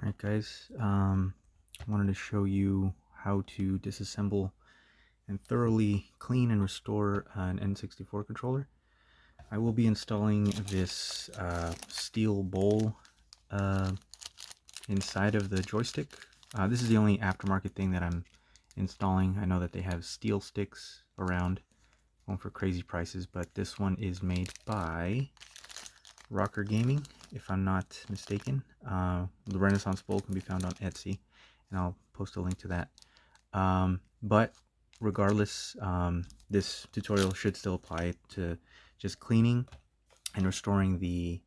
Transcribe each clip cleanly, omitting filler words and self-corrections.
Alright guys, I wanted to show you how to disassemble and thoroughly clean and restore an N64 controller. I will be installing this steel bowl inside of the joystick. This is the only aftermarket thing that I'm installing. I know that they have steel sticks around, going for crazy prices, but this one is made by Rocker Gaming, if I'm not mistaken. The Renaissance Bowl can be found on Etsy, and I'll post a link to that. But regardless, this tutorial should still apply to just cleaning and restoring the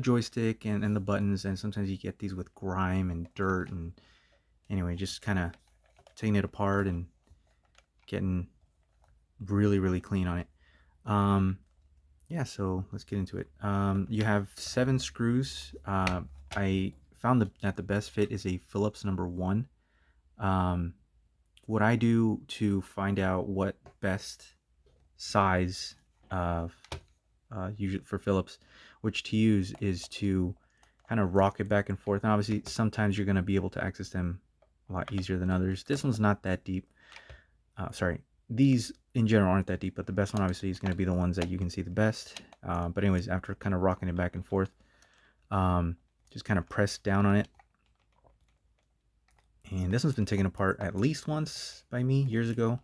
joystick and the buttons. And sometimes you get these with grime and dirt, and anyway, just kind of taking it apart and getting really clean on it. Yeah, so let's get into it. You have 7 screws. I found that the best fit is a Phillips number 1. What I do to find out what best size usually for Phillips, which to use, is to kind of rock it back and forth. And obviously, sometimes you're going to be able to access them a lot easier than others. This one's not that deep. Sorry, these in general aren't that deep, but the best one obviously is going to be the ones that you can see the best. But anyways, after kind of rocking it back and forth, just kind of press down on it. And this one's been taken apart at least once by me years ago.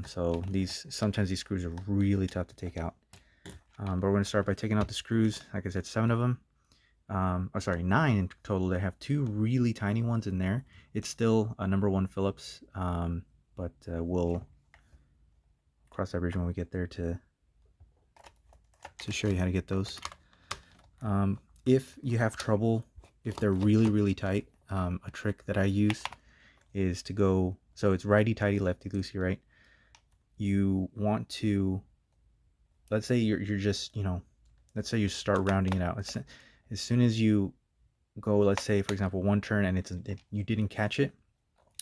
So sometimes these screws are really tough to take out. But we're going to start by taking out the screws. Like I said, 7 of them. Sorry, 9 in total. They have 2 really tiny ones in there. It's still a number 1 Phillips, but we'll cross that bridge when we get there to show you how to get those. If you have trouble, if they're really tight, a trick that I use is to go, so it's righty tighty, lefty loosey, right? You want to, let's say you're just, let's say you start rounding it out. As soon as you go, let's say for example 1 turn and you didn't catch it,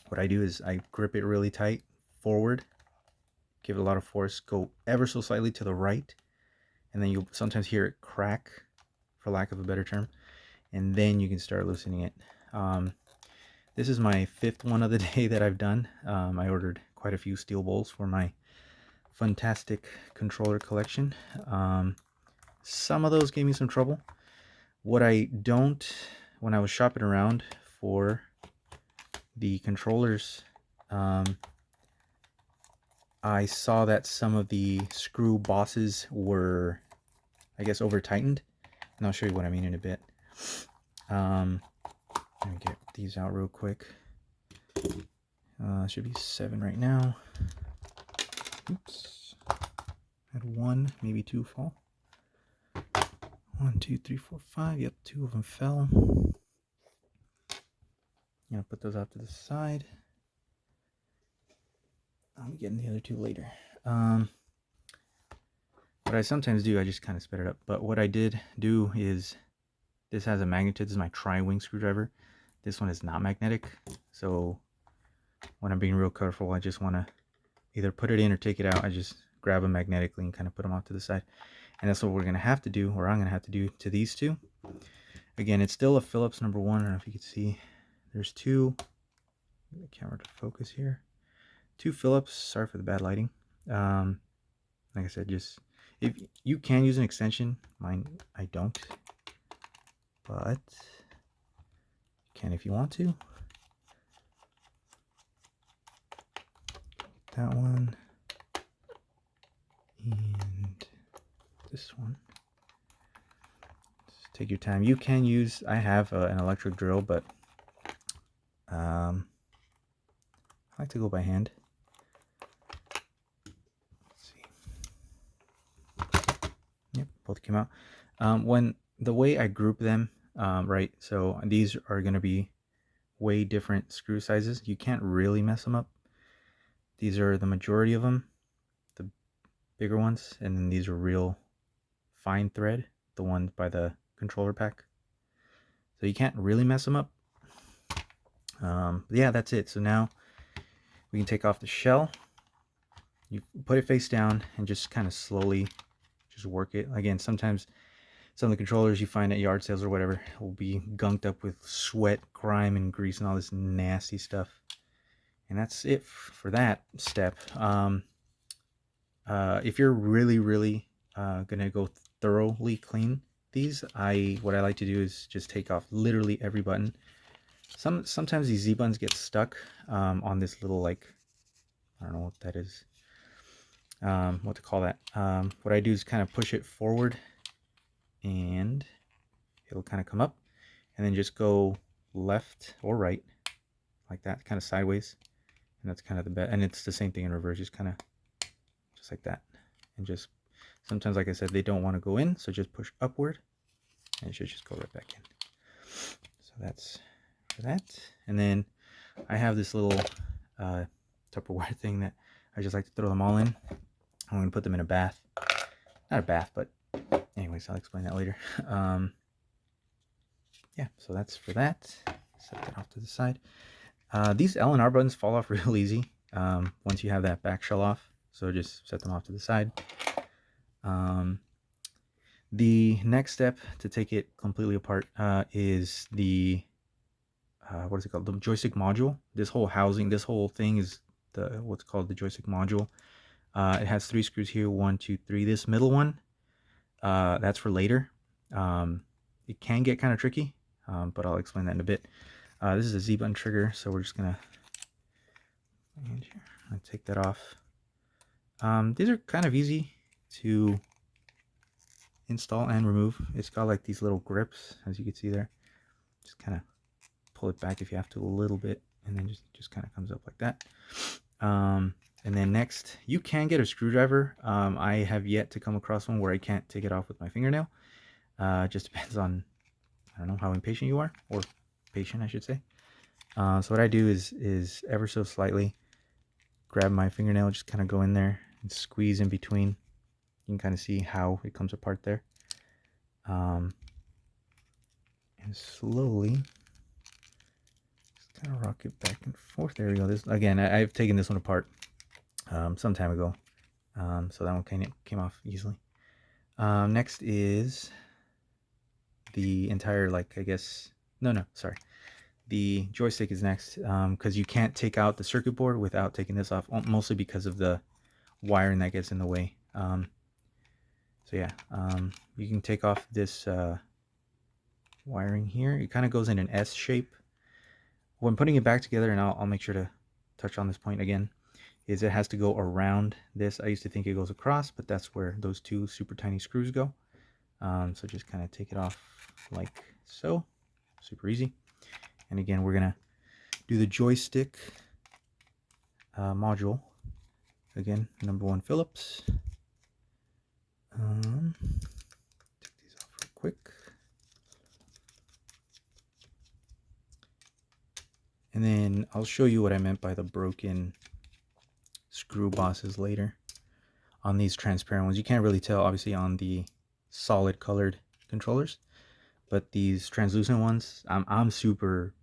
what I do is I grip it really tight forward, give it a lot of force, go ever so slightly to the right, and then you'll sometimes hear it crack, for lack of a better term, and then you can start loosening it. This is my 5th one of the day that I've done. I ordered quite a few steel bowls for my fantastic controller collection. Some of those gave me some trouble. What I don't, when I was shopping around for the controllers, I saw that some of the screw bosses were, I guess, over tightened, and I'll show you what I mean in a bit. Let me get these out real quick. Should be 7 right now. Oops, had 1, maybe 2 fall. 1, 2, 3, 4, 5. Yep, 2 of them fell. Gonna put those out to the side. I'll be getting the other 2 later. What I sometimes do, I just kind of sped it up. But what I did do is, this has a magnet. This is my tri-wing screwdriver. This one is not magnetic. So when I'm being real careful, I just want to either put it in or take it out. I just grab them magnetically and kind of put them off to the side. And that's what we're going to have to do, or I'm going to have to do to these 2. Again, it's still a Phillips number 1. I don't know if you can see. There's 2. Get the camera to focus here. 2 Phillips. Sorry for the bad lighting. Like I said, just, if you can use an extension, mine I don't, but you can if you want to. That one and this one. Just take your time. You can use, I have an electric drill, but I like to go by hand. Let's see. Yep, both came out. When the way I group them, right, so these are going to be way different screw sizes. You can't really mess them up. These are the majority of them, the bigger ones, and then these are real fine thread, the ones by the controller pack. So you can't really mess them up. But yeah, that's it. So now we can take off the shell. You put it face down and just kind of slowly just work it. Again, sometimes some of the controllers you find at yard sales or whatever will be gunked up with sweat, grime, and grease and all this nasty stuff. And that's it for that step. If you're really gonna go thoroughly clean these, what I like to do is just take off literally every button. Sometimes these Z buttons get stuck on this little, like, I don't know what that is, what to call that. What I do is kind of push it forward and it'll kind of come up, and then just go left or right like that, kind of sideways, and that's kind of the best. And it's the same thing in reverse, just kind of just like that. And just sometimes, like I said, they don't want to go in, so just push upward and it should just go right back in. So that's for that. And then I have this little Tupperware thing that I just like to throw them all in. I'm going to put them in a bath. Not a bath, but anyways, I'll explain that later. Yeah, so that's for that. Set that off to the side. These L and R buttons fall off real easy once you have that back shell off. So just set them off to the side. The next step to take it completely apart is the what is it called? The joystick module. This whole housing, this whole thing is what's called the joystick module. It has 3 screws here, 1, 2, 3. This middle one, that's for later. It can get kind of tricky, but I'll explain that in a bit. This is a Z button trigger, so we're just gonna take that off. These are kind of easy to install and remove. It's got like these little grips, as you can see there. Just kind of pull it back if you have to a little bit, and then just kind of comes up like that. And then next, you can get a screwdriver. I have yet to come across one where I can't take it off with my fingernail. Just depends on, I don't know, how impatient you are, or patient I should say. So what I do is ever so slightly grab my fingernail, just kind of go in there and squeeze in between. You can kind of see how it comes apart there. And slowly just kind of rock it back and forth. There we go. This again, I've taken this one apart some time ago, so that one came off easily. Next is the entire, like, I guess, no, sorry. The joystick is next, because you can't take out the circuit board without taking this off, mostly because of the wiring that gets in the way. So yeah, you can take off this wiring here. It kind of goes in an S shape. When putting it back together, and I'll make sure to touch on this point again, is it has to go around this. I used to think it goes across, but that's where those 2 super tiny screws go. So just kind of take it off like so. Super easy. And again, we're gonna do the joystick module. Again, number 1 Phillips. Take these off real quick. And then I'll show you what I meant by the broken screw bosses later on these transparent ones. You can't really tell, obviously, on the solid colored controllers, but these translucent ones, I'm super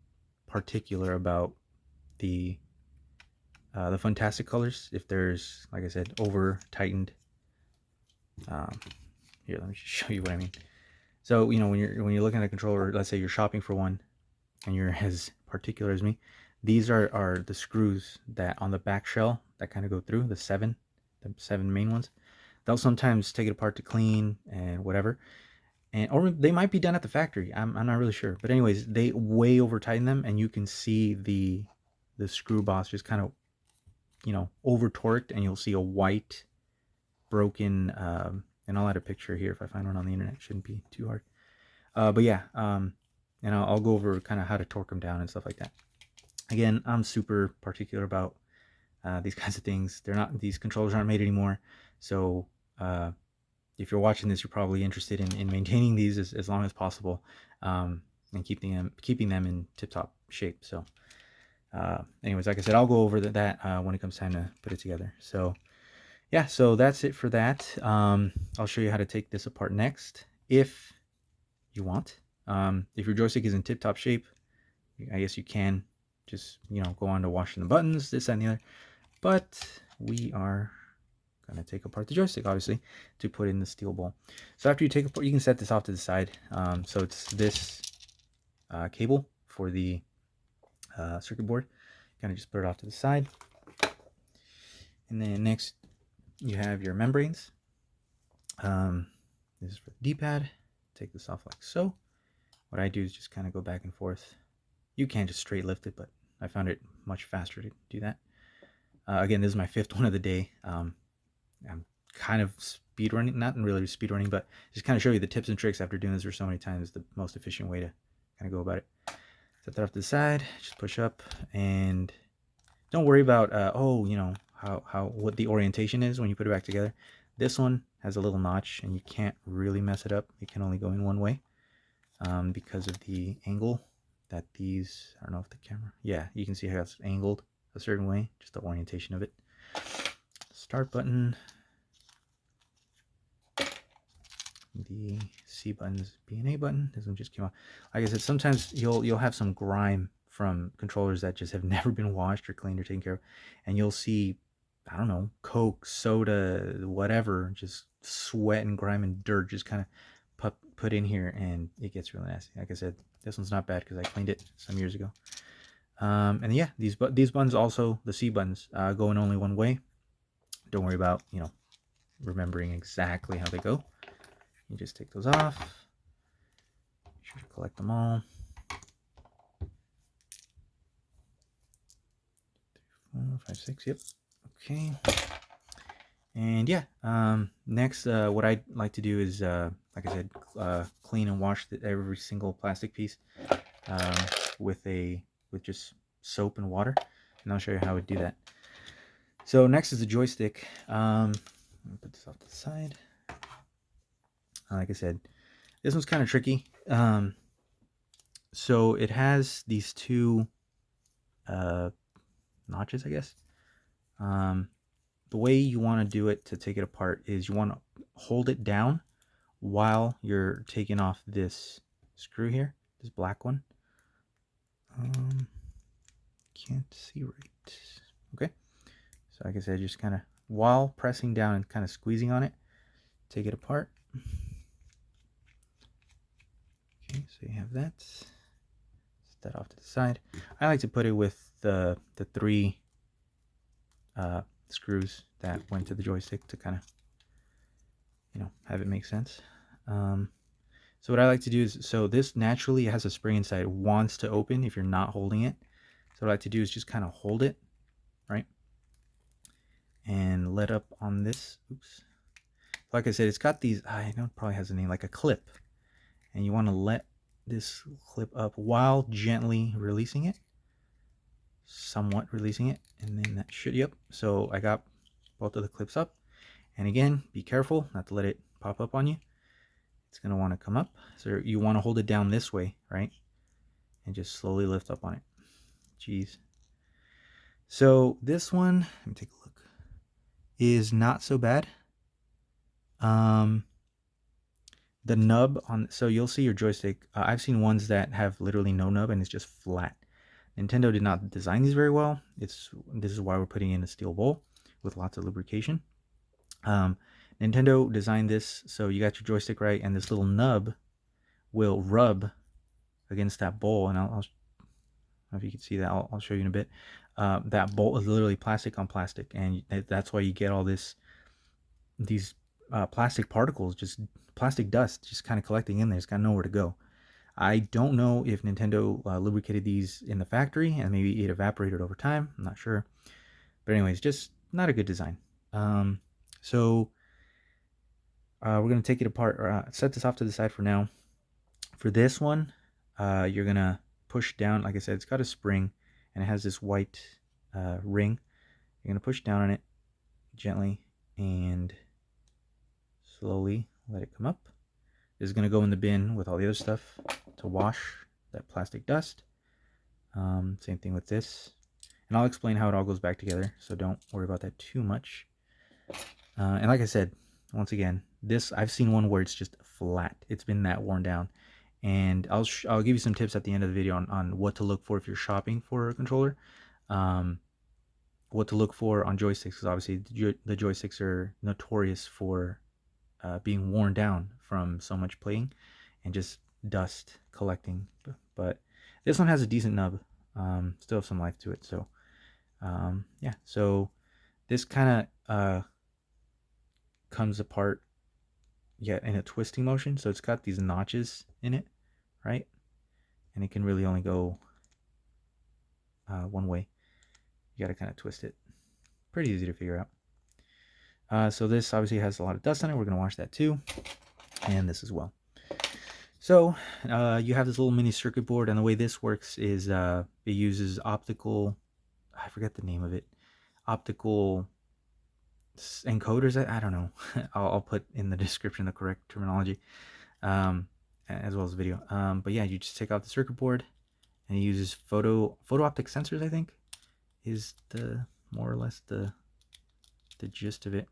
particular about the fantastic colors. If there's, like I said, over tightened, here, let me just show you what I mean. So, you know, when you're looking at a controller, let's say you're shopping for one and you're as particular as me, these are the screws that on the back shell that kind of go through, the seven main ones. They'll sometimes take it apart to clean and whatever, or they might be done at the factory. I'm not really sure, but anyways, they way over tighten them, and you can see the screw boss just kind of, you know, over torqued, and you'll see a white broken, and I'll add a picture here if I find one on the internet. It shouldn't be too hard. But yeah, and I'll go over kind of how to torque them down and stuff like that. Again, I'm super particular about these kinds of things. These controllers aren't made anymore, so if you're watching this, you're probably interested in maintaining these as long as possible, and keeping them in tip-top shape. So anyways, like I said, I'll go over that when it comes time to put it together. So yeah, so that's it for that. I'll show you how to take this apart next, if you want. If your joystick is in tip-top shape, I guess you can just, you know, go on to washing the buttons, this, that, and the other. But we are going to take apart the joystick, obviously, to put in the Steelbowl. So after you take apart, you can set this off to the side. So it's this cable for the circuit board. Kind of just put it off to the side. And then next, you have your membranes. This is for the D-pad. Take this off like so. What I do is just kind of go back and forth. You can just straight lift it, but I found it much faster to do that. Again, this is my 5th one of the day. I'm kind of speed running, not really speed running, but just kind of show you the tips and tricks after doing this for so many times, the most efficient way to kind of go about it. Set that off to the side, just push up, and don't worry about, you know, what the orientation is when you put it back together. This one has a little notch, and you can't really mess it up. It can only go in one way because of the angle that these, I don't know if the camera, yeah, you can see how it's angled a certain way, just the orientation of it. Start button, the C button's B and A button. This one just came off. Like I said, sometimes you'll have some grime from controllers that just have never been washed or cleaned or taken care of, and you'll see, I don't know, Coke, soda, whatever, just sweat and grime and dirt just kind of put in here, and it gets really nasty. Like I said, this one's not bad because I cleaned it some years ago. And yeah, these buttons also, the C buttons, go in only one way. Don't worry about, you know, remembering exactly how they go. You just take those off. Make sure to collect them all. 3, 4, 5, 6. Yep. Okay. And yeah, next, what I'd like to do is, like I said, clean and wash every single plastic piece with just soap and water, and I'll show you how I would do that. So next is the joystick. Let me put this off to the side. Like I said, this one's kind of tricky. So it has these 2 notches, I guess. The way you want to do it to take it apart is you want to hold it down while you're taking off this screw here, this black one. Can't see right. Okay. So like I said, just kind of while pressing down and kind of squeezing on it, take it apart. Okay, so you have that. Set that off to the side. I like to put it with the 3 screws that went to the joystick to kind of, you know, have it make sense. So what I like to do is, so this naturally has a spring inside. It wants to open if you're not holding it. So what I like to do is just kind of hold it, right? And let up on this. Oops. Like I said, it's got these, I know it probably has a name, like a clip. And you want to let this clip up while gently releasing it. Somewhat releasing it. And then that should, yep. So I got both of the clips up. And again, be careful not to let it pop up on you. It's going to want to come up. So you want to hold it down this way, right? And just slowly lift up on it. Jeez. So this one, let me take a look, is not so bad. The nub on, so you'll see your joystick. I've seen ones that have literally no nub and it's just flat. Nintendo did not design these very well. This is why we're putting in a steel bowl with lots of lubrication. Nintendo designed this so you got your joystick right, and this little nub will rub against that bowl. And I don't know if you can see that. I'll show you in a bit. That bowl is literally plastic on plastic, and that's why you get all these plastic particles, just plastic dust, just kind of collecting in there. It's got nowhere to go. I don't know if Nintendo lubricated these in the factory and maybe it evaporated over time. I'm not sure. But anyways, just not a good design. So we're going to take it apart, set this off to the side for now. For this one, you're going to push down. Like I said, it's got a spring and it has this white ring. You're going to push down on it gently and slowly let it come up. This is going to go in the bin with all the other stuff to wash that plastic dust. Same thing with this. And I'll explain how it all goes back together, so don't worry about that too much. And like I said, once again, this, I've seen one where it's just flat. It's been that worn down. And I'll give you some tips at the end of the video on what to look for if you're shopping for a controller. what to look for on joysticks, because obviously the joysticks are notorious for being worn down from so much playing and just dust collecting. But this one has a decent nub, still have some life to it. So yeah, so this kind of comes apart in a twisting motion. So it's got these notches in it, right? And it can really only go one way. You got to kind of twist it. Pretty easy to figure out. So this obviously has a lot of dust on it. We're going to wash that too. And this as well. So you have this little mini circuit board, and the way this works is it uses optical, I forget the name of it, optical encoders. I don't know. I'll put in the description the correct terminology, as well as the video. But yeah, you just take out the circuit board, and it uses photo optic sensors, I think, is the more or less the gist of it.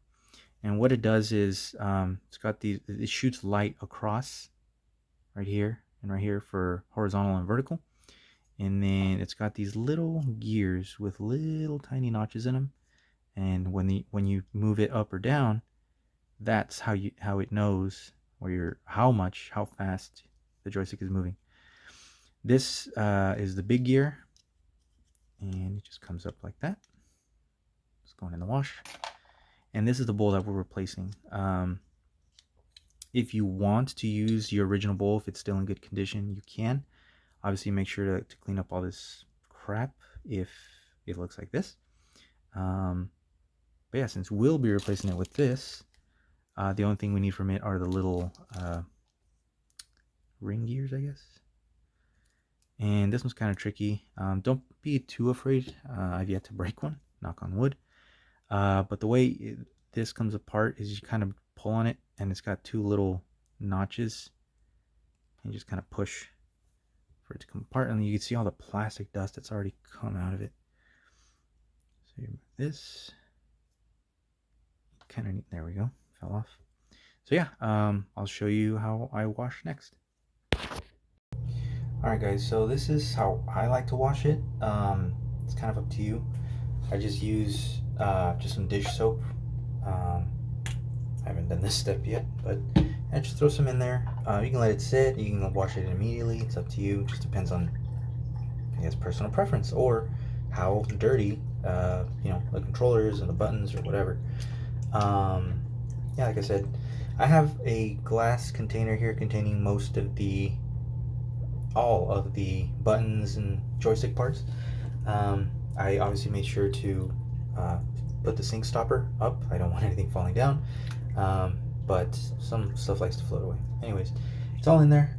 And what it does is it's got these, it shoots light across right here and right here for horizontal and vertical. And then it's got these little gears with little tiny notches in them. And when you move it up or down, that's how it knows how fast the joystick is moving. This is the big gear, and it just comes up like that. It's going in the wash. And this is the bowl that we're replacing. If you want to use your original bowl, if it's still in good condition, you can. Obviously, make sure to clean up all this crap if it looks like this. But yeah, since we'll be replacing it with this, the only thing we need from it are the little ring gears, I guess. And this one's kind of tricky. Don't be too afraid. I've yet to break one, knock on wood. But the way this comes apart is you kind of pull on it, and it's got two little notches, and you just kind of push for it to come apart, and you can see all the plastic dust that's already come out of it. So you remove this, kind of neat. There we go, fell off. So yeah, I'll show you how I wash next. Alright guys, so this is how I like to wash it. It's kind of up to you. I just use just some dish soap. I haven't done this step yet, but I just throw some in there. You can let it sit, you can wash it immediately, it's up to you. It just depends on, I guess, personal preference, or how dirty the controllers and the buttons or whatever. Yeah, like I said, I have a glass container here containing all of the buttons and joystick parts. I obviously made sure to put the sink stopper up. I don't want anything falling down, but some stuff likes to float away. Anyways, it's all in there.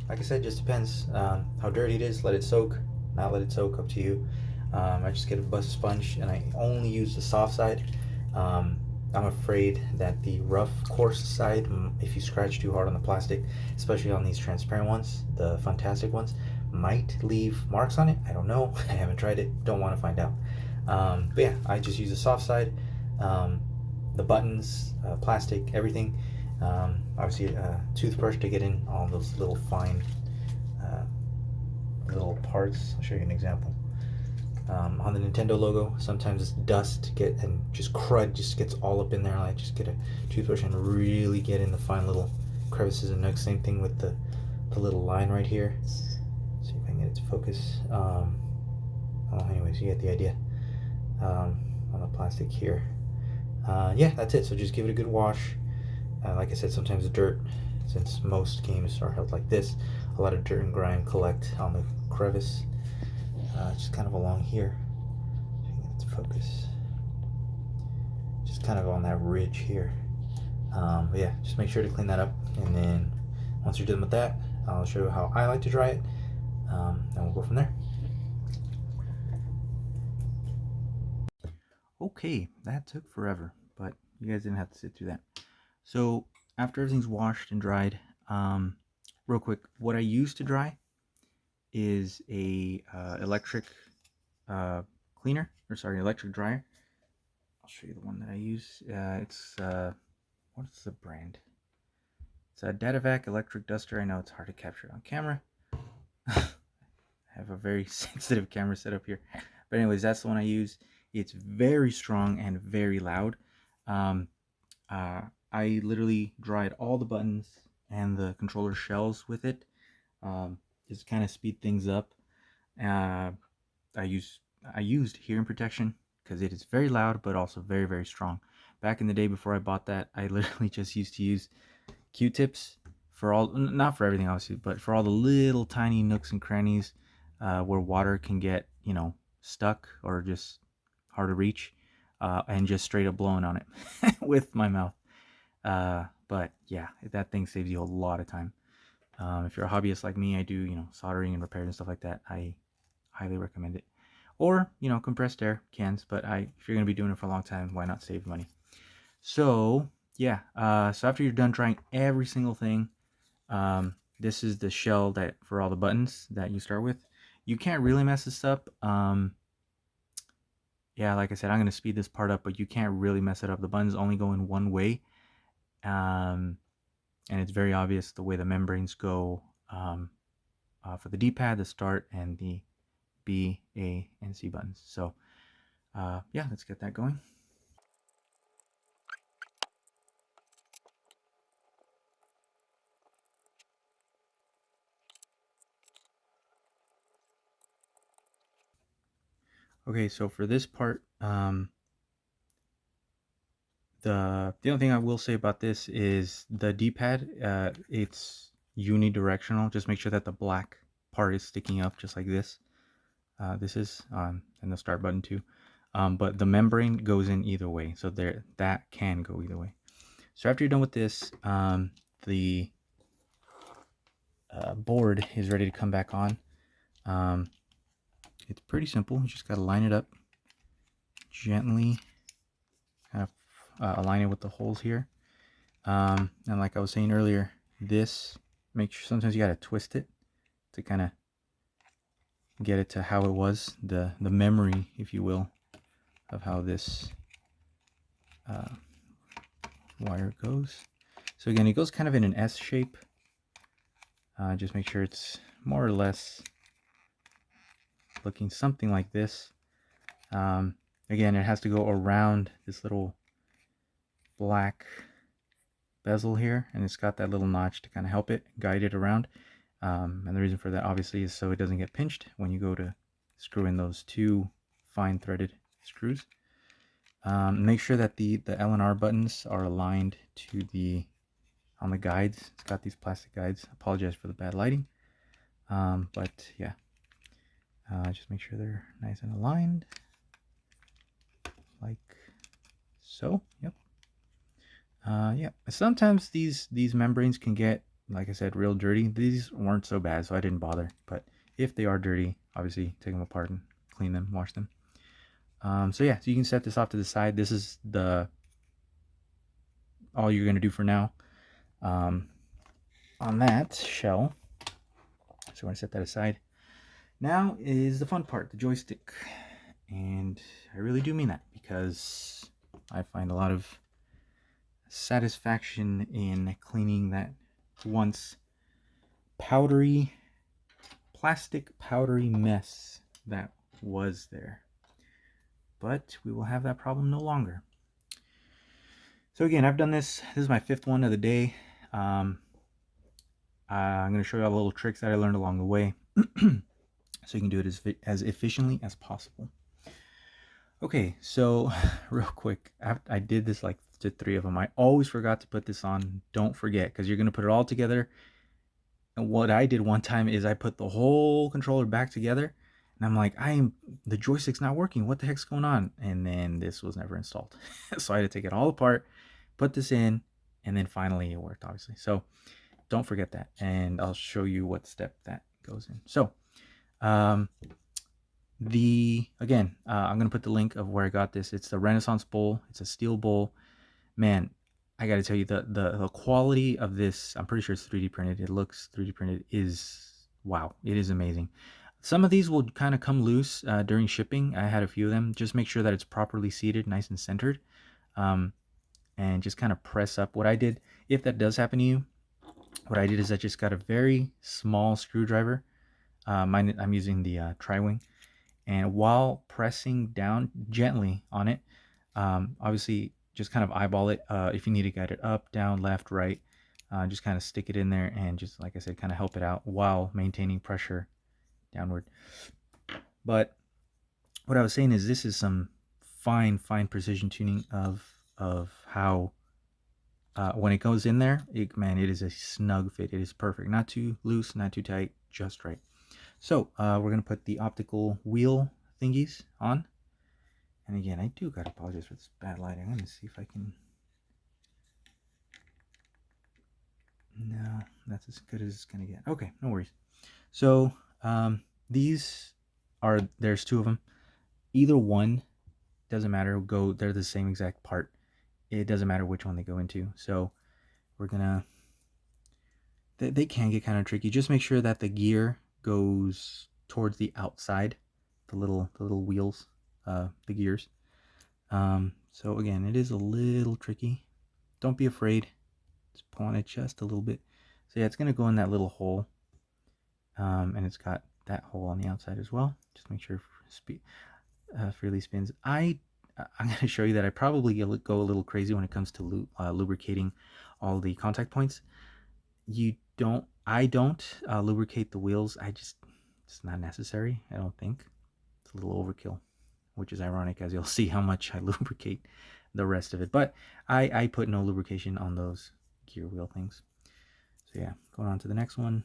Like I said, just depends how dirty it is. Let it soak, not let it soak, up to you. I just get a bus sponge, and I only use the soft side. I'm afraid that the rough, coarse side, if you scratch too hard on the plastic, especially on these transparent ones, the Fantastic ones, might leave marks on it. I don't know. I haven't tried it. Don't want to find out. But yeah, I just use the soft side. The buttons, plastic, everything. Obviously, a toothbrush to get in all those little fine little parts. I'll show you an example. On the Nintendo logo, sometimes dust and just crud just gets all up in there. I just get a toothbrush and really get in the fine little crevices and nooks. Same thing with the little line right here. See if I can get it to focus. Anyways, you get the idea. On the plastic here. Yeah, that's it. So just give it a good wash. Like I said, sometimes the dirt, since most games are held like this, a lot of dirt and grime collect on the crevice. Just kind of along here. If I can get it to focus. Just kind of on that ridge here. But yeah, just make sure to clean that up. And then once you're done with that, I'll show you how I like to dry it. And we'll go from there. Okay, that took forever, but you guys didn't have to sit through that. So after everything's washed and dried, real quick, what I use to dry is a electric cleaner, or sorry, electric dryer. I'll show you the one that I use. It's what's the brand? It's a Datavac electric duster. I know it's hard to capture on camera. I have a very sensitive camera setup here, but anyways, that's the one I use. It's very strong and very loud. Um, I literally dried all the buttons and the controller shells with it. Just kind of speed things up. Uh, I use I used hearing protection because it is very loud but also very, very strong. Back in the day before I bought that, I literally just used to use Q-tips for all, not for everything obviously, but for all the little tiny nooks and crannies where water can get, stuck or just hard to reach, and just straight up blowing on it with my mouth. But yeah, that thing saves you a lot of time. If you're a hobbyist like me, I do, soldering and repairs and stuff like that. I highly recommend it. Or, compressed air cans, but if you're going to be doing it for a long time, why not save money? So, yeah, so after you're done trying every single thing, this is the shell that for all the buttons that you start with. You can't really mess this up. Yeah, like I said, I'm going to speed this part up, but you can't really mess it up. The buttons only go in one way. And it's very obvious the way the membranes go for the D-pad, the start, and the B, A, and C buttons. So yeah, let's get that going. Okay, so for this part, the only thing I will say about this is the D-pad, it's unidirectional. Just make sure that the black part is sticking up just like this. This is, and the start button too. But the membrane goes in either way, so that can go either way. So after you're done with this, the board is ready to come back on. It's pretty simple. You just got to line it up gently, kind of align it with the holes here. And like I was saying earlier, this, make sure sometimes you got to twist it to kind of get it to how it was, the memory, if you will, of how this wire goes. So again, it goes kind of in an S shape. Just make sure it's more or less looking something like this. Again, it has to go around this little black bezel here, and it's got that little notch to kind of help it guide it around. And the reason for that obviously is so it doesn't get pinched when you go to screw in those two fine threaded screws. Make sure that the L and R buttons are aligned to on the guides. It's got these plastic guides. Apologize for the bad lighting, but yeah, just make sure they're nice and aligned like so. Yep. Yeah, sometimes these membranes can get, like I said, real dirty. These weren't so bad, so I didn't bother. But if they are dirty, obviously take them apart and clean them, wash them. So yeah, so you can set this off to the side. This is all you're gonna do for now. On that shell, so we're gonna set that aside. Now is the fun part, the joystick, and I really do mean that because I find a lot of satisfaction in cleaning that once plastic powdery mess that was there. But we will have that problem no longer. So again, I've done this. This is my 5th one of the day. I'm going to show you all the little tricks that I learned along the way so you can do it as efficiently as possible. Okay, so real quick, I did this like to 3 of them. I always forgot to put this on. Don't forget, because you're going to put it all together. And what I did one time is I put the whole controller back together, and I'm like, the joystick's not working. What the heck's going on? And then this was never installed. So I had to take it all apart, put this in, and then finally it worked, obviously. So don't forget that, and I'll show you what step that goes in. So I'm gonna put the link of where I got this. It's the Renaissance bowl. It's a steel bowl. Man, I gotta tell you, the quality of this, I'm pretty sure it's 3D printed. It looks 3D printed, is wow. It is amazing. Some of these will kind of come loose during shipping. I had a few of them. Just make sure that it's properly seated, nice and centered, and just kind of press up. What I did, if that does happen to you, what I did is I just got a very small screwdriver. I'm using the Tri-Wing, and while pressing down gently on it, obviously just kind of eyeball it. If you need to guide it up, down, left, right, just kind of stick it in there and just, like I said, kind of help it out while maintaining pressure downward. But what I was saying is this is some fine precision tuning of how when it goes in there, man, it is a snug fit. It is perfect. Not too loose, not too tight, just right. So we're going to put the optical wheel thingies on. And again, I do got to apologize for this bad lighting. I'm going to see if I can... No, that's as good as it's going to get. Okay, no worries. So these are, there's two of them. Either one, doesn't matter. They're the same exact part. It doesn't matter which one they go into. So we're going to... They can get kind of tricky. Just make sure that the gear goes towards the outside, the little wheels, the gears. So again, it is a little tricky. Don't be afraid. Just pull on it just a little bit. So yeah, it's gonna go in that little hole, and it's got that hole on the outside as well. Just make sure freely spins. I'm gonna show you that I probably go a little crazy when it comes to lubricating all the contact points. I don't lubricate the wheels. It's not necessary. I don't think it's a little overkill, which is ironic, as you'll see how much I lubricate the rest of it. But I put no lubrication on those gear wheel things. So yeah, going on to the next one.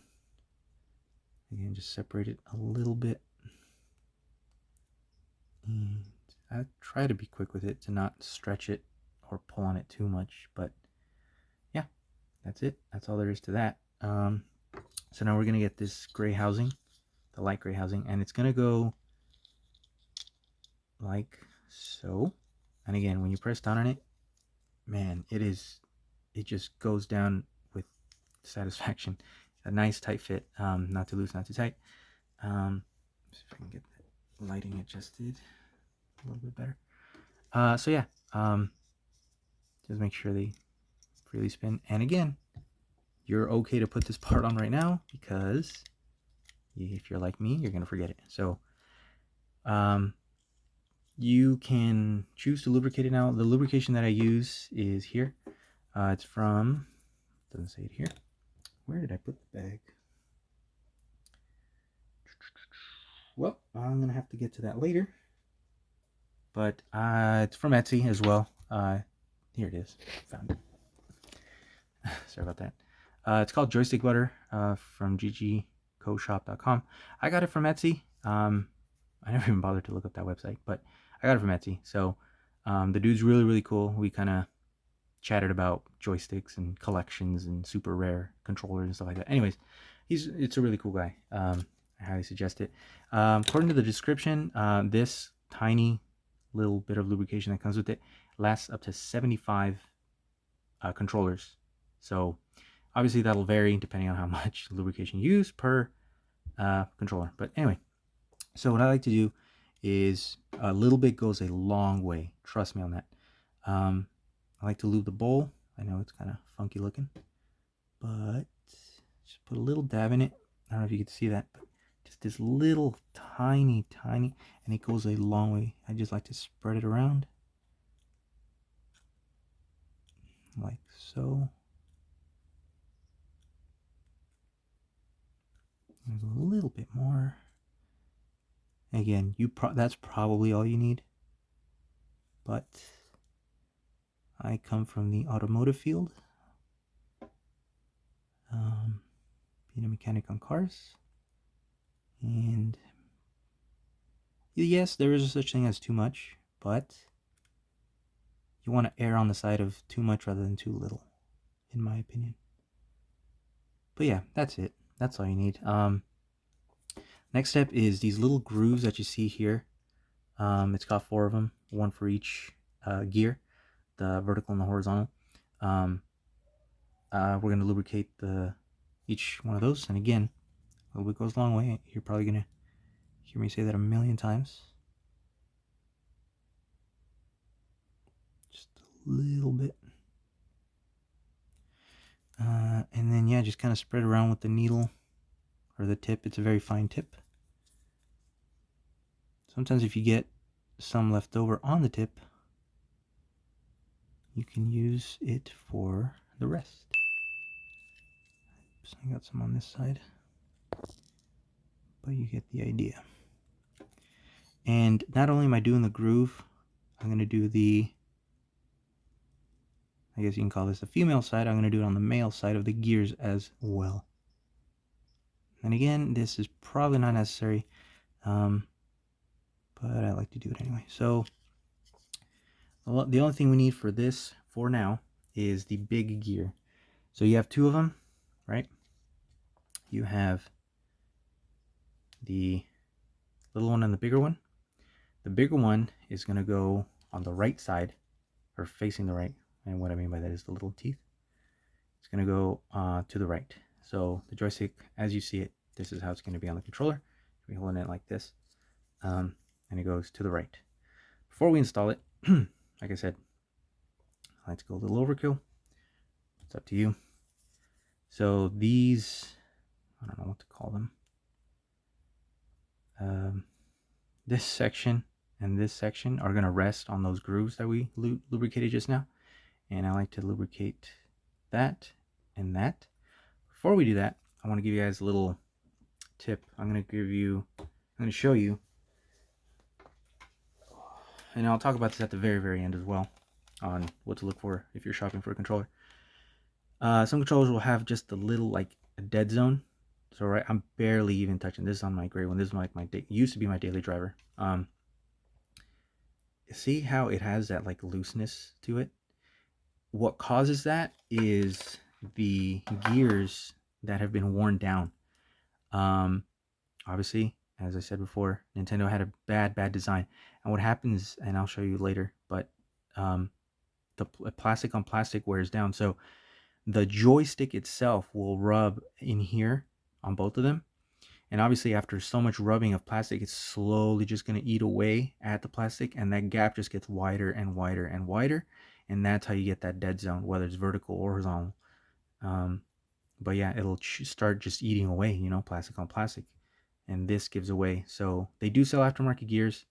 Again, just separate it a little bit. And I try to be quick with it to not stretch it or pull on it too much. But yeah, that's it. That's all there is to that. So now we're going to get this gray housing, the light gray housing, and it's going to go like so. And again, when you press down on it, man, it just goes down with satisfaction. A nice tight fit, not too loose, not too tight. See if I can get the lighting adjusted a little bit better. So yeah, just make sure they freely spin. And again, you're okay to put this part on right now, because if you're like me, you're gonna forget it. So you can choose to lubricate it now. The lubrication that I use is here. It's from, doesn't say it here. Where did I put the bag? Well, I'm gonna have to get to that later. But it's from Etsy as well. Here it is. Found it. Sorry about that. It's called Joystick Butter from ggcoshop.com. I got it from Etsy. I never even bothered to look up that website, but I got it from Etsy. So the dude's really cool. We kind of chatted about joysticks and collections and super rare controllers and stuff like that. Anyways, it's a really cool guy. I highly suggest it. According to the description, this tiny little bit of lubrication that comes with it lasts up to 75 controllers. So obviously that'll vary depending on how much lubrication you use per controller. But anyway, so what I like to do is a little bit goes a long way. Trust me on that. I like to lube the bowl. I know it's kind of funky looking, but just put a little dab in it. I don't know if you can see that, but just this little tiny, and it goes a long way. I just like to spread it around like so. There's a little bit more. Again, that's probably all you need, but I come from the automotive field, being a mechanic on cars, and yes, there is such thing as too much, but you want to err on the side of too much rather than too little, in my opinion. But yeah, that's it. That's all you need. Next step is these little grooves that you see here. It's got 4 of them, one for each gear, the vertical and the horizontal. We're going to lubricate each one of those, and again, a little bit goes a long way. You're probably going to hear me say that a million times. Just a little bit. And then yeah, just kind of spread around with the needle or the tip. It's a very fine tip. Sometimes if you get some left over on the tip, you can use it for the rest. Oops, I got some on this side, but you get the idea. And not only am I doing the groove, I'm going to do the, I guess you can call this the female side. I'm going to do it on the male side of the gears as well. And again, this is probably not necessary, but I like to do it anyway. So the only thing we need for this for now is the big gear. So you have two of them, right? You have the little one and the bigger one. The bigger one is going to go on the right side, or facing the right. And what I mean by that is the little teeth. It's going to go to the right. So the joystick, as you see it, this is how it's going to be on the controller. We're holding it like this, and it goes to the right. Before we install it, like I said, I like to go a little overkill. It's up to you. So these, I don't know what to call them. This section and this section are going to rest on those grooves that we lubricated just now. And I like to lubricate that and that. Before we do that, I want to give you guys a little tip. I'm going to show you, and I'll talk about this at the very end as well, on what to look for if you're shopping for a controller. Some controllers will have just a little, like a dead zone. So right, I'm barely even touching this on my gray one. This is like used to be my daily driver. See how it has that like looseness to it? What causes that is the gears that have been worn down. Obviously, as I said before, Nintendo had a bad design. And what happens, and I'll show you later, but the plastic on plastic wears down. So the joystick itself will rub in here on both of them. And obviously after so much rubbing of plastic, it's slowly just going to eat away at the plastic, and that gap just gets wider and wider and wider. And that's how you get that dead zone, whether it's vertical or horizontal. But yeah, it'll start just eating away, you know, plastic on plastic. And this gives away. So they do sell aftermarket gears,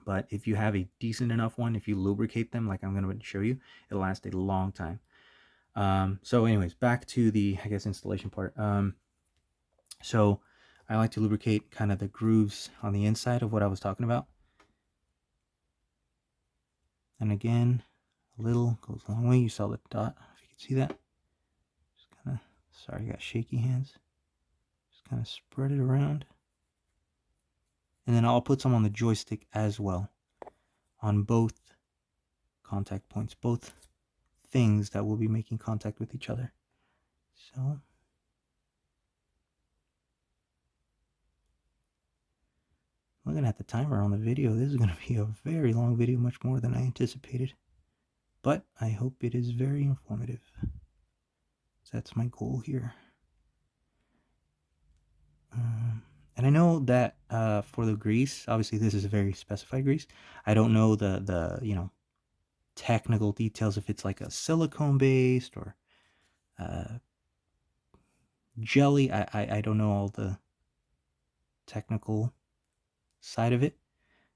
but if you have a decent enough one, if you lubricate them like I'm going to show you, it'll last a long time. So anyways, back to the, I guess, installation part. So I like to lubricate kind of the grooves on the inside of what I was talking about. And again, a little goes a long way. You saw the dot, if you can see that. Just kind of, sorry, I got shaky hands. Just kind of spread it around. And then I'll put some on the joystick as well, on both contact points, both things that will be making contact with each other. So looking at the timer on the video, this is going to be a very long video, much more than I anticipated. But I hope it is very informative. That's my goal here. And I know that for the grease, obviously this is a very specified grease. I don't know the you know, technical details, if it's like a silicone based or jelly. I don't know all the technical side of it,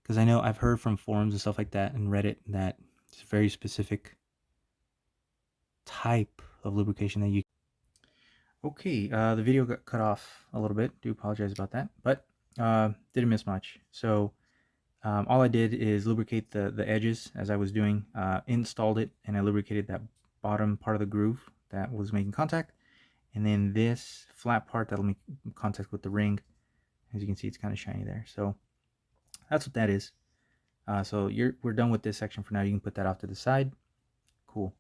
because I know I've heard from forums and stuff like that and Reddit that it's a very specific type of lubrication that you. Okay, the video got cut off a little bit. Do apologize about that, but didn't miss much. So all I did is lubricate the edges as I was doing, installed it, and I lubricated that bottom part of the groove that was making contact, and then this flat part that'll make contact with the ring. As you can see, it's kind of shiny there. So that's what that is. So we're done with this section for now. You can put that off to the side. Cool.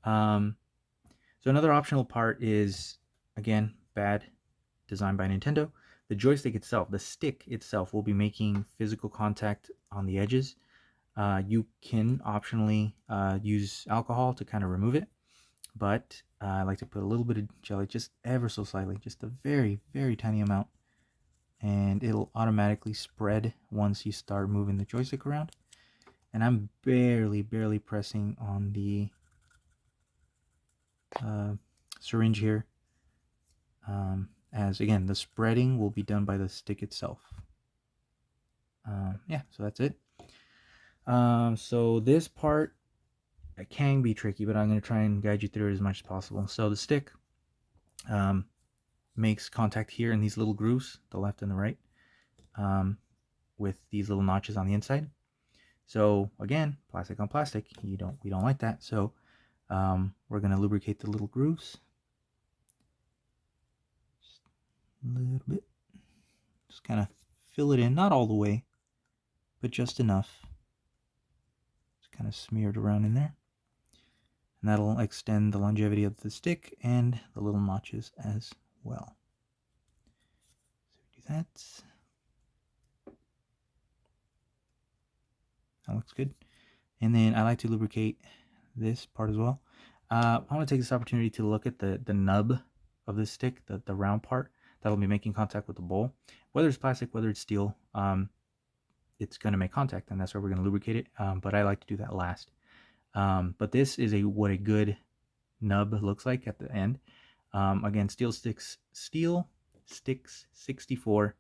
So another optional part is, again, bad design by Nintendo. The joystick itself, the stick itself, will be making physical contact on the edges. You can optionally use alcohol to kind of remove it, but I like to put a little bit of jelly, just ever so slightly, just a very tiny amount, and it'll automatically spread once you start moving the joystick around. And I'm barely pressing on the syringe here, as again, the spreading will be done by the stick itself. Yeah, so that's it. So this part, it can be tricky, but I'm going to try and guide you through it as much as possible. So the stick makes contact here in these little grooves, the left and the right, with these little notches on the inside. So again, plastic on plastic, we don't like that. So we're going to lubricate the little grooves just a little bit. Just kind of fill it in, not all the way, but just enough. Just kind of smeared around in there. And that'll extend the longevity of the stick and the little notches as well. So we do that. That looks good. And then I like to lubricate this part as well. I want to take this opportunity to look at the nub of this stick, the round part that'll be making contact with the bowl. Whether it's plastic, whether it's steel, it's going to make contact, and that's where we're going to lubricate it. But I like to do that last. But this is what a good nub looks like at the end. Again, Steel Sticks 64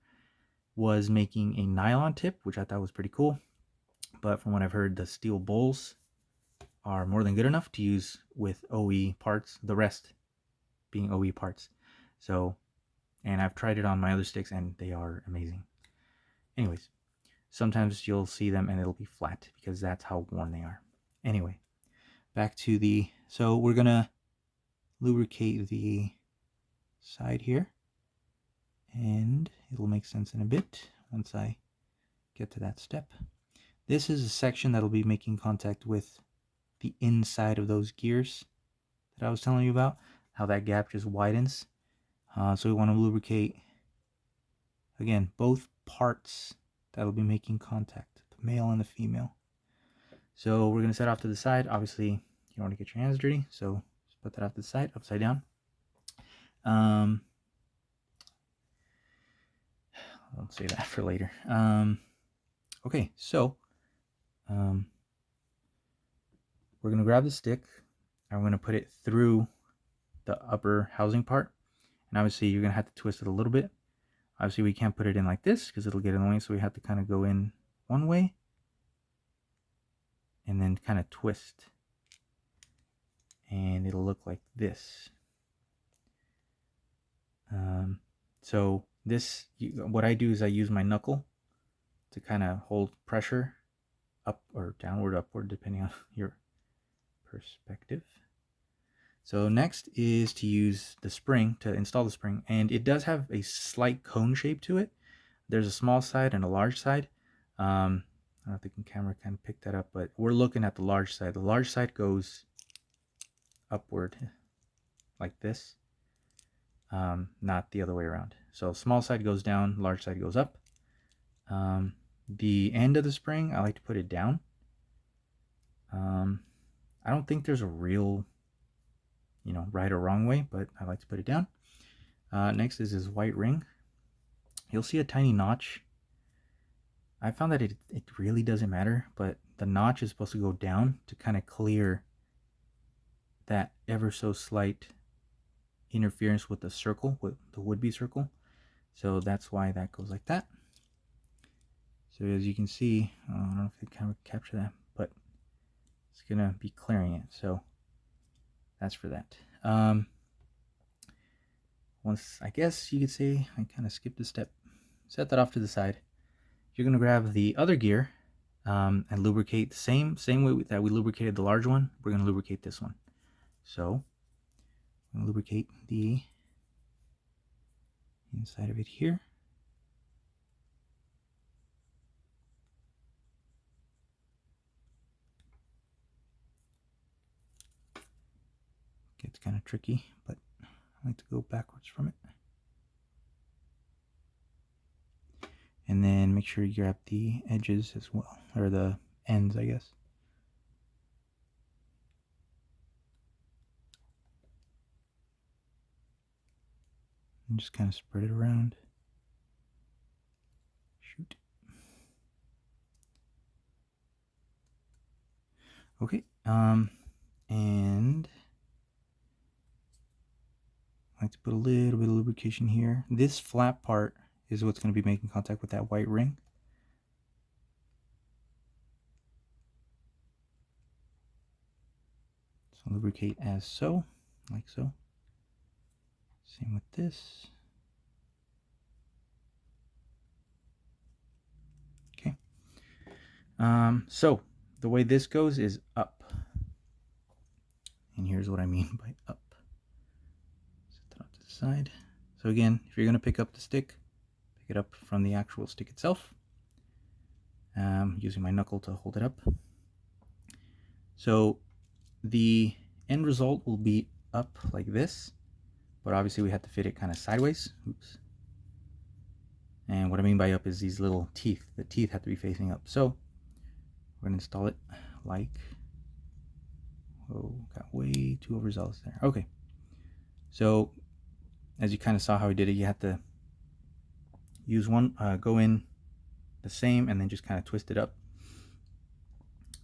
was making a nylon tip, which I thought was pretty cool. But from what I've heard, the steel bowls are more than good enough to use with OE parts, the rest being OE parts. So, and I've tried it on my other sticks and they are amazing. Anyways, sometimes you'll see them and it'll be flat because that's how worn they are. Anyway, back to so we're gonna lubricate the side here, and it'll make sense in a bit once I get to that step. This is a section that'll be making contact with the inside of those gears that I was telling you about, how that gap just widens. So we want to lubricate, again, both parts that'll be making contact, the male and the female. So we're going to set off to the side. Obviously, you don't want to get your hands dirty, so just put that off to the side, upside down. I'll say that for later. Okay, so we're going to grab the stick, and we're going to put it through the upper housing part. And obviously, you're going to have to twist it a little bit. Obviously, we can't put it in like this because it'll get in the way, so we have to kind of go in one way and then kind of twist. And it'll look like this. So this, what I do is I use my knuckle to kind of hold pressure up or downward, upward, depending on your perspective. So next is to use the spring to install the spring, and it does have a slight cone shape to it. There's a small side and a large side. I don't know if the camera can pick that up, but we're looking at the large side. The large side goes upward like this, not the other way around. So small side goes down, large side goes up. The end of the spring, I like to put it down. I don't think there's a real, right or wrong way, but I like to put it down. Next is this white ring. You'll see a tiny notch. I found that it really doesn't matter, but the notch is supposed to go down to kind of clear that ever so slight interference with the circle, with the would-be circle. So that's why that goes like that. So as you can see, I don't know if the camera can capture that, but it's gonna be clearing it. So that's for that. Once, I guess you could say, I kind of skipped a step. Set that off to the side. You're gonna grab the other gear and lubricate the same way that we lubricated the large one. We're gonna lubricate this one. So I'm gonna lubricate the inside of it here. Gets kind of tricky, but I like to go backwards from it. And then make sure you grab the edges as well, or the ends, I guess. And just kind of spread it around. Shoot. Okay, and I like to put a little bit of lubrication here. This flat part is what's going to be making contact with that white ring. So lubricate as so, like so. Same with this. Okay. So the way this goes is up. And here's what I mean by up. Set that off to the side. So again, if you're going to pick up the stick, pick it up from the actual stick itself. Using my knuckle to hold it up. So the end result will be up like this, but obviously we have to fit it kind of sideways. Oops. And what I mean by up is these little teeth. The teeth have to be facing up. So we're going to install it like, oh, got way too overzealous there. Okay. So as you kind of saw how we did it, you have to use one, go in the same, and then just kind of twist it up.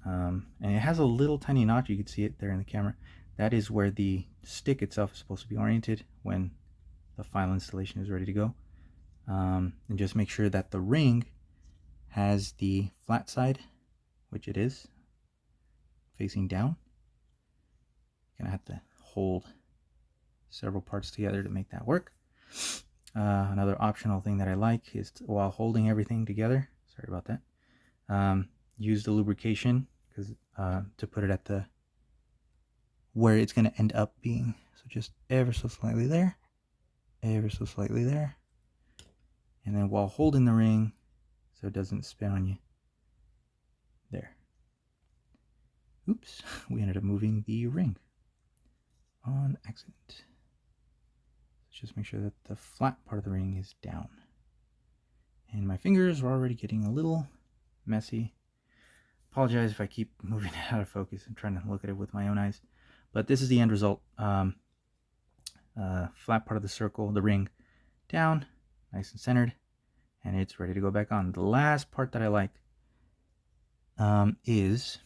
And it has a little tiny notch. You can see it there in the camera. That is where the stick itself is supposed to be oriented when the final installation is ready to go. And just make sure that the ring has the flat side, which it is, facing down. You're gonna have to hold several parts together to make that work. Another optional thing that I like is while holding everything together, sorry about that, use the lubrication because to put it at the where it's going to end up being. So just ever so slightly there, ever so slightly there, and then while holding the ring so it doesn't spin on you, there. Oops, we ended up moving the ring on accident. Just make sure that the flat part of the ring is down. And my fingers are already getting a little messy. Apologize if I keep moving it out of focus. I'm trying to look at it with my own eyes. But this is the end result. Flat part of the circle, the ring, down, nice and centered, and it's ready to go back on. The last part that I like is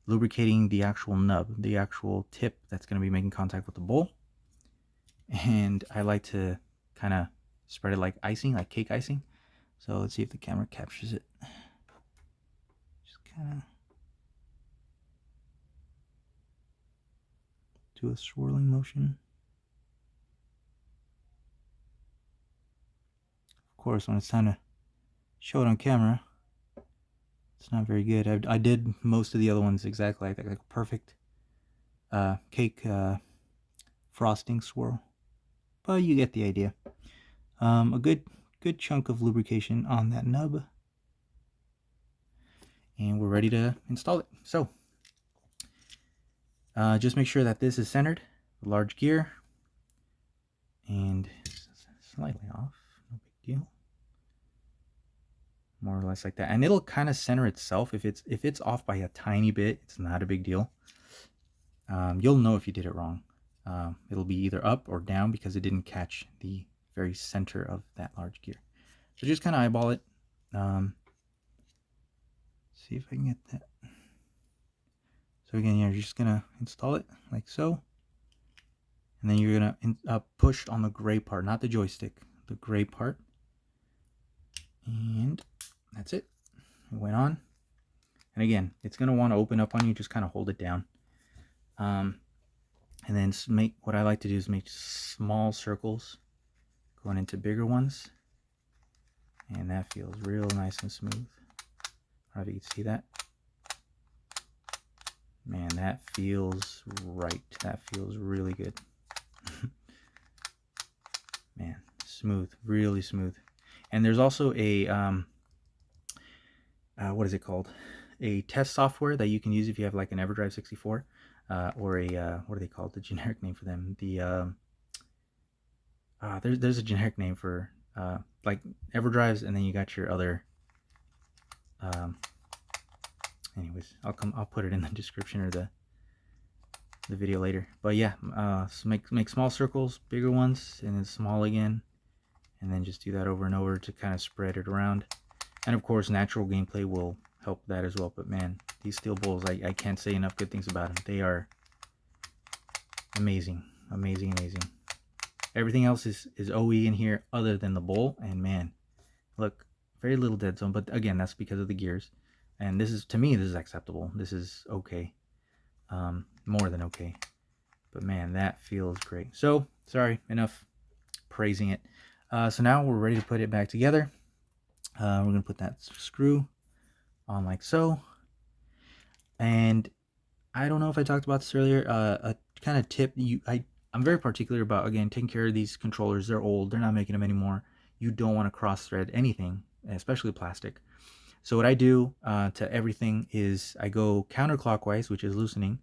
lubricating the actual nub, the actual tip that's going to be making contact with the bowl. And I like to kind of spread it like icing, like cake icing. So let's see if the camera captures it. Just kind of do a swirling motion. Of course, when it's time to show it on camera, it's not very good. I did most of the other ones exactly like that, like a perfect cake frosting swirl. But you get the idea. A good chunk of lubrication on that nub, and we're ready to install it. So just make sure that this is centered, the large gear, and slightly off, no big deal. More or less like that, and it'll kind of center itself. If it's off by a tiny bit, it's not a big deal. You'll know if you did it wrong. It'll be either up or down because it didn't catch the very center of that large gear. So just kind of eyeball it. See if I can get that. So again, you're just gonna install it like so, and then you're gonna push on the gray part, not the joystick, the gray part, and that's it. It went on, and again, it's gonna want to open up on you. Just kind of hold it down. And then what I like to do is make small circles going into bigger ones, and that feels real nice and smooth. I don't know if you can see that. Man, that feels right. That feels really good. Man, smooth, really smooth. And there's also a what is it called? A test software that you can use if you have like an EverDrive 64. Or a what are they called? The generic name for them. The there's a generic name for like EverDrives, and then you got your other. Anyways, I'll put it in the description or the video later. But yeah, so make small circles, bigger ones, and then small again, and then just do that over and over to kind of spread it around. And of course, natural gameplay will help that as well. But man, these Steelbowls, I can't say enough good things about them. They are amazing, amazing, amazing. Everything else is OE in here other than the bowl, and man, look, very little dead zone. But again, that's because of the gears. And this is, to me, this is acceptable. This is okay. more than okay. But man, that feels great. So, sorry, enough praising it. So now we're ready to put it back together. We're going to put that screw on like so. And I don't know if I talked about this earlier. A kind of tip, I'm very particular about, again, taking care of these controllers. They're old. They're not making them anymore. You don't want to cross-thread anything, especially plastic. So what I do to everything is I go counterclockwise, which is loosening,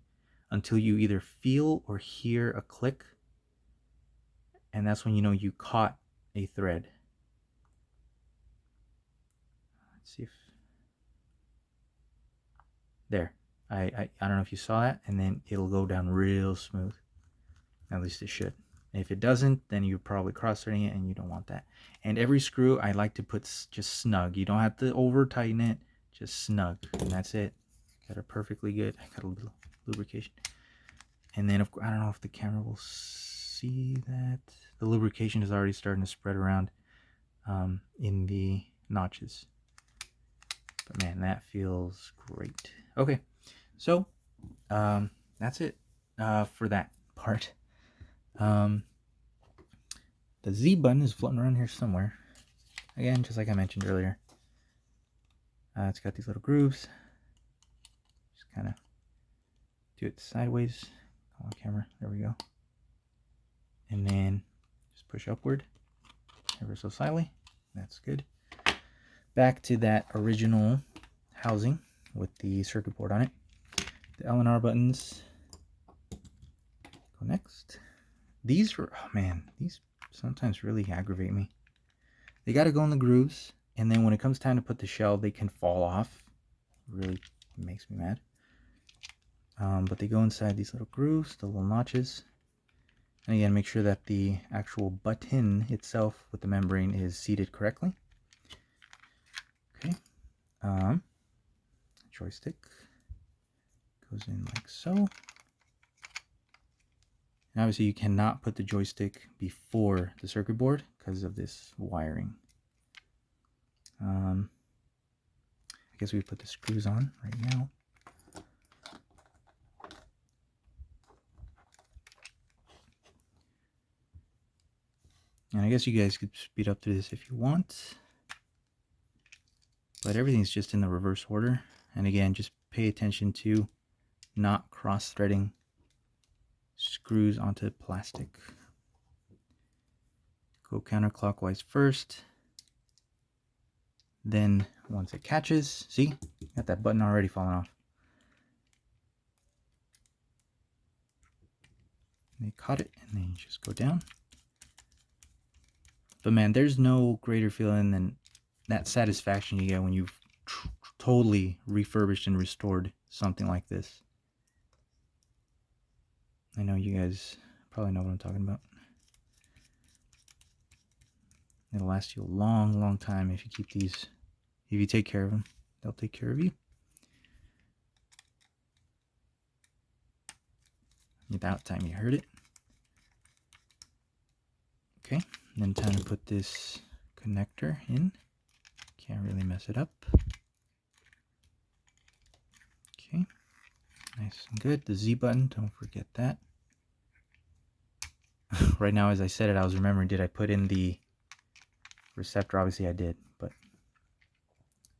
until you either feel or hear a click. And that's when you know you caught a thread. Let's see if... There. I don't know if you saw that, and then it'll go down real smooth. At least it should. If it doesn't, then you're probably cross-threading it, and you don't want that. And every screw I like to put just snug. You don't have to over-tighten it, just snug, and that's it. Got it perfectly good. I got a little lubrication. And then, I don't know if the camera will see that. The lubrication is already starting to spread around in the notches. But man, that feels great. Okay, so that's it for that part. The Z button is floating around here somewhere. Again, just like I mentioned earlier. It's got these little grooves. Just kind of do it sideways on camera. There we go. And then just push upward ever so slightly. That's good. Back to that original housing with the circuit board on it. The L and R buttons go next. These are, oh man, these sometimes really aggravate me. They got to go in the grooves, and then when it comes time to put the shell, they can fall off. Really makes me mad. But they go inside these little grooves, the little notches. And again, make sure that the actual button itself with the membrane is seated correctly. Okay. Joystick goes in like so. And obviously you cannot put the joystick before the circuit board because of this wiring. I guess we put the screws on right now. And I guess you guys could speed up through this if you want. But everything's just in the reverse order. And again, just pay attention to not cross-threading screws onto plastic. Go counterclockwise first. Then once it catches, see, got that button already falling off. And they caught it, and then you just go down. But man, there's no greater feeling than that satisfaction you get when you've totally refurbished and restored something like this. I know you guys probably know what I'm talking about. It'll last you a long, long time if you keep these. If you take care of them, they'll take care of you. About time you heard it. Okay, then time to put this connector in. Can't really mess it up. Okay, nice and good. The Z button, don't forget that. Right now, as I said it, I was remembering, did I put in the receptor? Obviously I did, but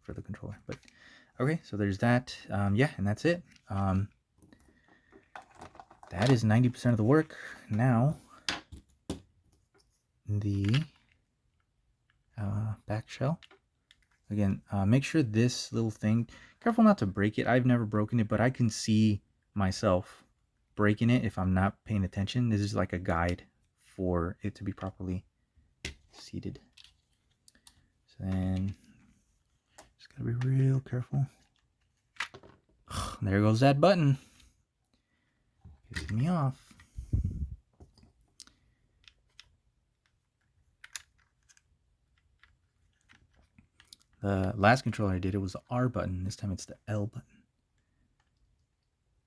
for the controller. But okay, so there's that. Yeah, and that's it. That is 90% of the work. Now, the back shell. Again, make sure this little thing, careful not to break it. I've never broken it, but I can see myself breaking it if I'm not paying attention. This is like a guide for it to be properly seated. So then, just gotta be real careful. There goes that button. Pissing me off. The last controller I did, it was the R button. This time it's the L button.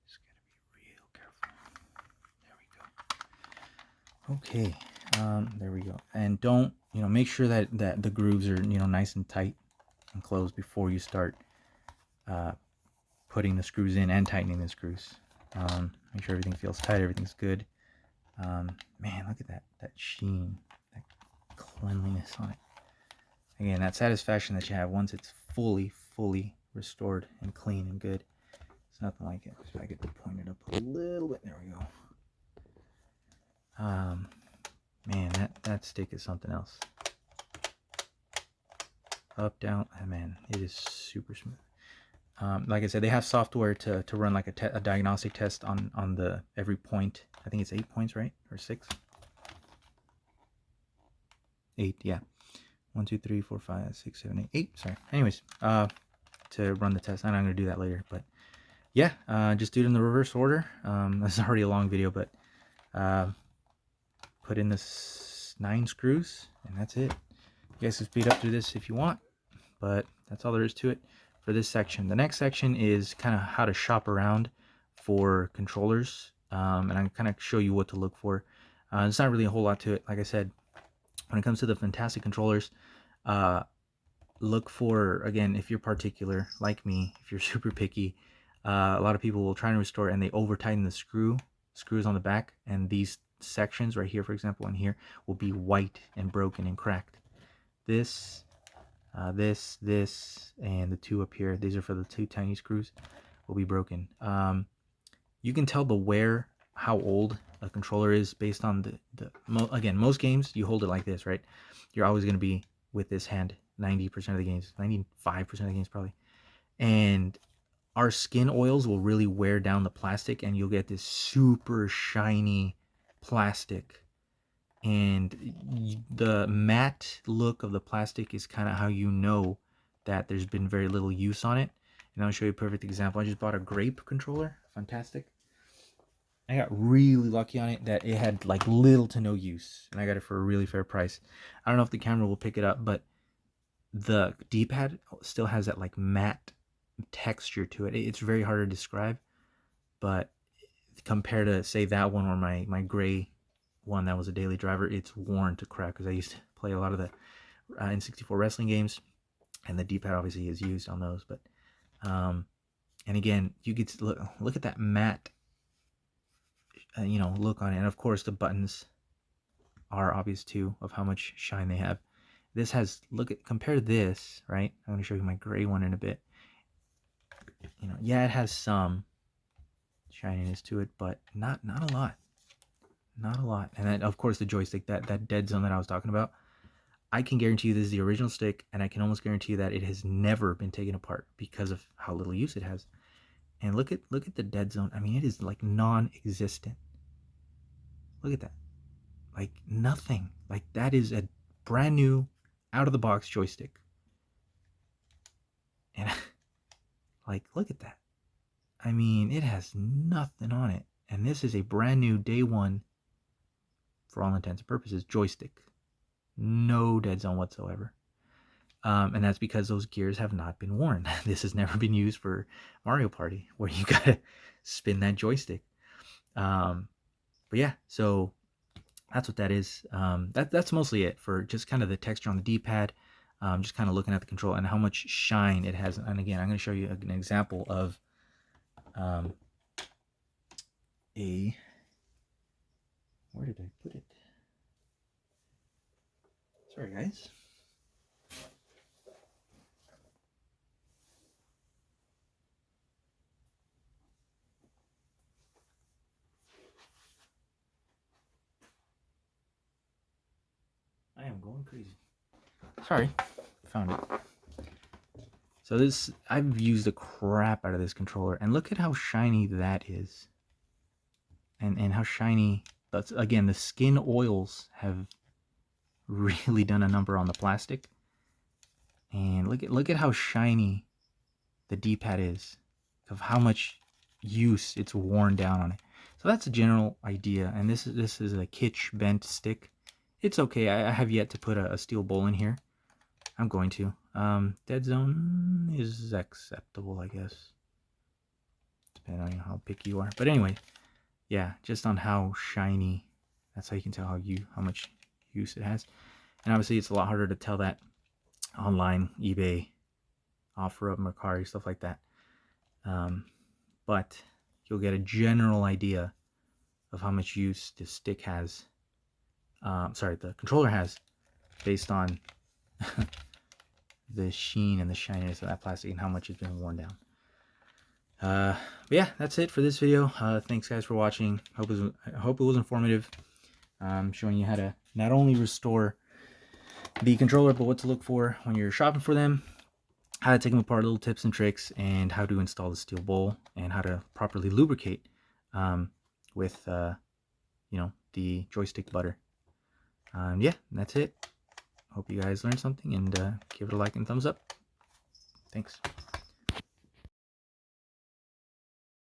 Just gotta be real careful. There we go. Okay, there we go. And don't, make sure that the grooves are, nice and tight and closed before you start putting the screws in and tightening the screws. Make sure everything feels tight, everything's good. Man, look at that sheen, that cleanliness on it. Again, that satisfaction that you have once it's fully restored and clean and good. It's nothing like it. So I get to point it up a little bit. There we go. Man, that stick is something else. Up, down, man, it is super smooth. Like I said, they have software to run like a diagnostic test on the every point. I think it's 8 points, right? Or 6? 8, yeah. 1, 2, 3, 4, 5, 6, 7, 8. 8, sorry. Anyways, to run the test. I'm going to do that later, but yeah, just do it in the reverse order. This is already a long video, but put in the 9 screws, and that's it. You guys can speed up through this if you want, but that's all there is to it for this section. The next section is kind of how to shop around for controllers, and I'm kind of show you what to look for. It's not really a whole lot to it. Like I said, when it comes to the fantastic controllers, look for, again, if you're particular like me, if you're super picky, a lot of people will try and restore and they over tighten the screws on the back, and these sections right here, for example, and here will be white and broken and cracked. This, and the 2 up here, these are for the 2 tiny screws, will be broken. You can tell the wear, how old a controller is based on again, most games you hold it like this, right? You're always going to be with this hand 90% of the games, 95% of the games probably. And our skin oils will really wear down the plastic, and you'll get this super shiny plastic. And the matte look of the plastic is kind of how you know that there's been very little use on it. And I'll show you a perfect example. I just bought a grape controller, fantastic. I got really lucky on it that it had like little to no use, and I got it for a really fair price. I don't know if the camera will pick it up, but the D-pad still has that like matte texture to it. It's very hard to describe, but compared to say that one or my gray one that was a daily driver, it's worn to crap, because I used to play a lot of the N64 wrestling games, and the D-pad obviously is used on those. But and again, you get to look at that matte look on it. And of course the buttons are obvious too, of how much shine they have. This has, compare this, right? I'm going to show you my gray one in a bit. Yeah, it has some shininess to it, but not a lot. Not a lot. And then of course the joystick, that dead zone that I was talking about, I can guarantee you this is the original stick, and I can almost guarantee you that it has never been taken apart because of how little use it has. And look at the dead zone. I mean, it is like non-existent. Look at that. Like nothing. Like that is a brand new, out of the box joystick. And like, look at that. I mean, it has nothing on it. And this is a brand new day one, for all intents and purposes, joystick. No dead zone whatsoever. And that's because those gears have not been worn. This has never been used for Mario Party, where you gotta spin that joystick. But yeah, so that's what that is. That's mostly it for just kind of the texture on the D-pad. Just kind of looking at the control and how much shine it has. And again, I'm going to show you an example of where did I put it? Sorry, guys. I am going crazy. Sorry, found it. So this, I've used the crap out of this controller, and look at how shiny that is. And how shiny, that's, again, the skin oils have really done a number on the plastic. And look at how shiny the D-pad is, of how much use it's worn down on it. So that's a general idea. And this is a kitsch bent stick. It's okay. I have yet to put a Steelbowl in here. I'm going to. Dead zone is acceptable, I guess, depending on how picky you are. But anyway, yeah, just on how shiny, that's how you can tell how much use it has. And obviously it's a lot harder to tell that online, eBay, OfferUp, Mercari, stuff like that. But you'll get a general idea of how much use the stick has. The controller has, based on the sheen and the shininess of that plastic and how much it's been worn down. But yeah, that's it for this video. Thanks guys for watching. I hope it was informative, showing you how to not only restore the controller, but what to look for when you're shopping for them, how to take them apart, little tips and tricks, and how to install the steel bowl, and how to properly lubricate with the joystick butter. Yeah, that's it. Hope you guys learned something, and give it a like and thumbs up. Thanks.